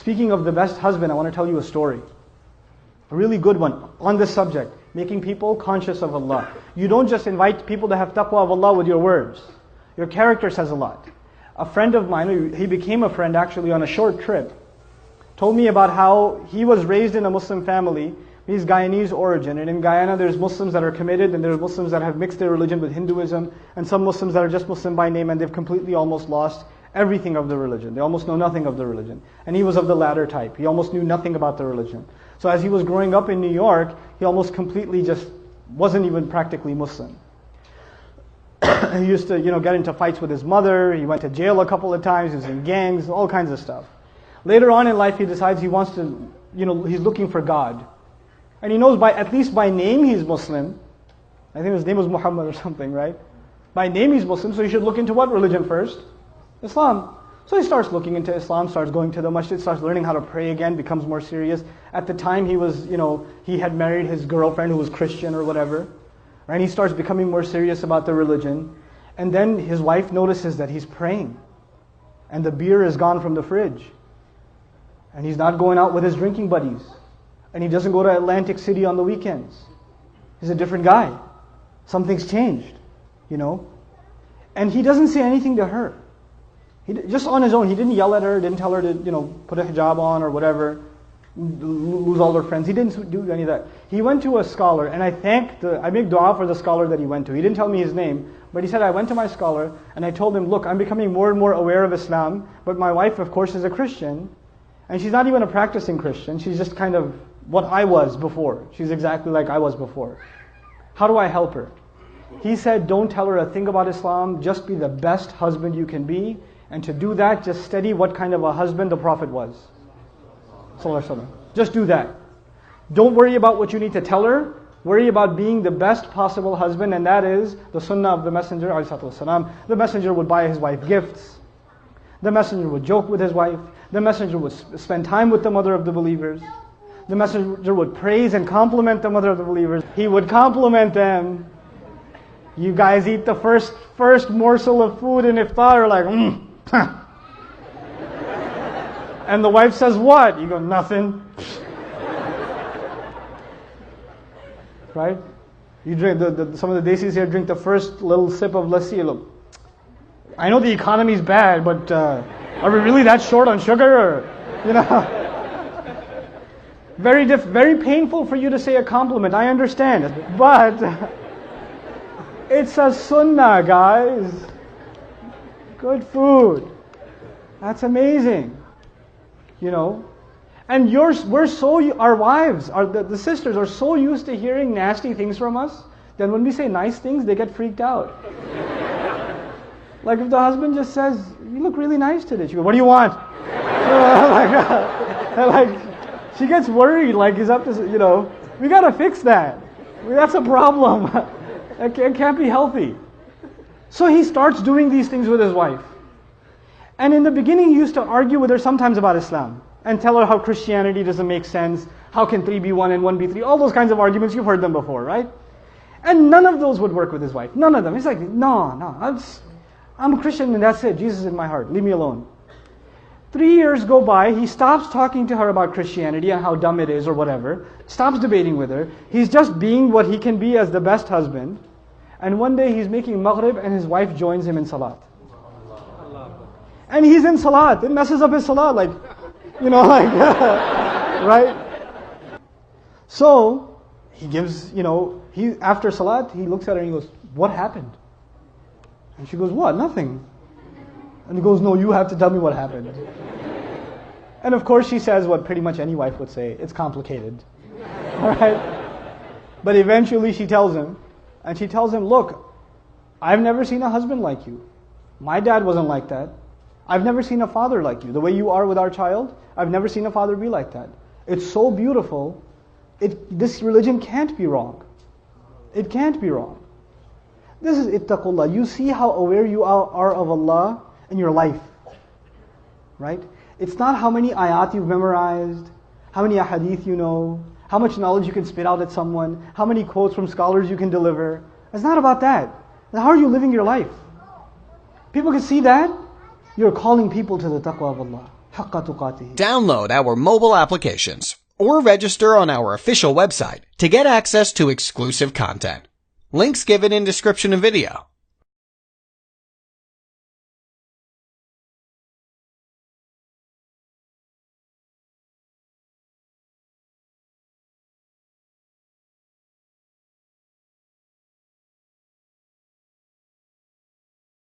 Speaking of the best husband, I want to tell you a story. A really good one on this subject. Making people conscious of Allah. You don't just invite people to have taqwa of Allah with your words. Your character says a lot. A friend of mine, he became a friend actually on a short trip, told me about how he was raised in a Muslim family. He's Guyanese origin, and in Guyana there's Muslims that are committed, and there's Muslims that have mixed their religion with Hinduism, and some Muslims that are just Muslim by name, and they've completely almost lost everything of the religion. They almost know nothing of the religion. And he was of the latter type. He almost knew nothing about the religion. So as he was growing up in New York, he almost completely just wasn't even practically Muslim. He used to, get into fights with his mother. He went to jail a couple of times. He was in gangs, all kinds of stuff. Later on in life, he decides he wants to, he's looking for God. And he knows at least by name he's Muslim. I think his name was Muhammad or something, right? By name he's Muslim, so he should look into what religion first? Islam. So he starts looking into Islam, starts going to the masjid, starts learning how to pray again, becomes more serious. At the time he was, he had married his girlfriend who was Christian or whatever. And he starts becoming more serious about the religion. And then his wife notices that he's praying. And the beer is gone from the fridge. And he's not going out with his drinking buddies. And he doesn't go to Atlantic City on the weekends. He's a different guy. Something's changed, And he doesn't say anything to her. Just on his own, he didn't yell at her, didn't tell her to, put a hijab on or whatever, lose all her friends. He didn't do any of that. He went to a scholar, and I make dua for the scholar that he went to. He didn't tell me his name, but he said, I went to my scholar, and I told him, look, I'm becoming more and more aware of Islam, but my wife, of course, is a Christian, and she's not even a practicing Christian. She's just kind of what I was before. She's exactly like I was before. How do I help her? He said, don't tell her a thing about Islam, just be the best husband you can be. And to do that, just study what kind of a husband the Prophet was. Just do that. Don't worry about what you need to tell her. Worry about being the best possible husband, and that is the sunnah of the Messenger. The Messenger would buy his wife gifts. The Messenger would joke with his wife. The Messenger would spend time with the mother of the believers. The Messenger would praise and compliment the mother of the believers. He would compliment them. You guys eat the first morsel of food in iftar, like, And the wife says, what? You go, nothing. Right? You drink, some of the desis here drink the first little sip of lassi. Look, I know the economy's bad, but are we really that short on sugar? Or, very painful for you to say a compliment. I understand. But it's a sunnah, guys. Good food. That's amazing. And our wives, the sisters are so used to hearing nasty things from us, that when we say nice things, they get freaked out. Like if the husband just says, you look really nice today. She goes, what do you want? She gets worried, like he's up to, we got to fix that. That's a problem. It can't be healthy. So he starts doing these things with his wife. And in the beginning, he used to argue with her sometimes about Islam and tell her how Christianity doesn't make sense. How can 3 be 1 and 1 be 3? All those kinds of arguments, you've heard them before, right? And none of those would work with his wife. None of them. He's like, no, I'm a Christian and that's it. Jesus is in my heart. Leave me alone. 3 years go by. He stops talking to her about Christianity and how dumb it is or whatever. Stops debating with her. He's just being what he can be as the best husband. And one day he's making maghrib and his wife joins him in salat. And he's in salat. It messes up his salat, right? So he gives, after salat, he looks at her and he goes, what happened? And she goes, what? Nothing. And he goes, no, you have to tell me what happened. And of course she says what pretty much any wife would say, it's complicated. Alright? But eventually she tells him, and she tells him, look, I've never seen a husband like you. My dad wasn't like that. I've never seen a father like you. The way you are with our child, I've never seen a father be like that. It's so beautiful. This religion can't be wrong. It can't be wrong. This is ittaqullah. You see how aware you are of Allah in your life. Right? It's not how many ayat you've memorized, how many ahadith you know, how much knowledge you can spit out at someone, how many quotes from scholars you can deliver. It's not about that. How are you living your life? People can see that. You're calling people to the taqwa of Allah. حق تقاته. Download our mobile applications or register on our official website to get access to exclusive content. Links given in description of video.